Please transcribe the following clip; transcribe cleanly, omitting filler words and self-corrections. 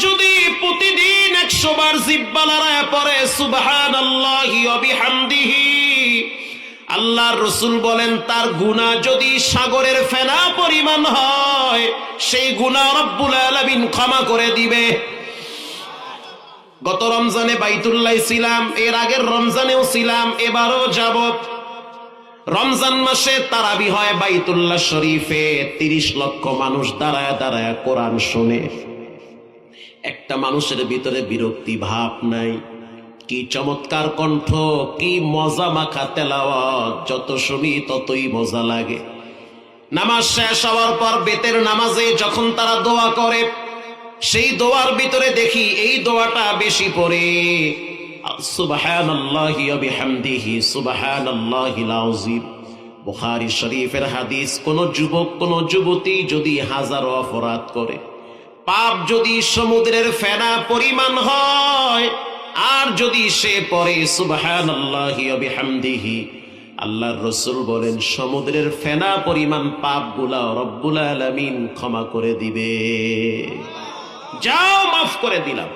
যদি প্রতিদিন 100 বার জিহ্বা লড়ায় পড়ে সুবহানাল্লাহি ওয়া বিহামদিহি, আল্লাহর রাসূল বলেন তার গুনাহ যদি সাগরের ফেনা পরিমাণ হয়, সেই গুনাহ রব্বুল আলামিন ক্ষমা করে দিবে। গত রমজানে বাইতুল্লাহ ছিলাম, এর আগের রমজানেও ছিলাম, এবারও যাব। রমজান মাসে তারাবি হয় বাইতুল্লাহ শরীফে, 30 লক্ষ মানুষ দাঁড়ায় দাঁড়ায় কোরআন শোনে। একটা মানুষের ভিতরে বিরক্তি ভাব নাই। কি চমৎকার কণ্ঠ, কি মজা মাখা তেলাওয়াত, যত শুনি ততই মজা লাগে। নামাজ শেষ হওয়ার পর বেতের নামাজে যখন তারা দোয়া করে, সেই দোয়ার ভিতরে দেখি এই দোয়াটা বেশি পড়ে, সুবহানাল্লাহি ওয়া বিহামদিহি সুবহানাল্লাহিল আযীম। বুখারী শরীফের হাদিস, কোন যুবক কোন যুবতী যদি হাজারো অপরাধ করে, পাপ যদি সমুদ্রের ফেনা পরিমাণ হয়, আর যদি সে পড়ে সুবহানাল্লাহি ওয়া বিহামদিহি, আল্লাহর রাসূল বলেন সমুদ্রের ফেনা পরিমাণ পাপগুলা রব্বুল আলামিন ক্ষমা করে দিবে। যাও, মাফ করে দিলাম।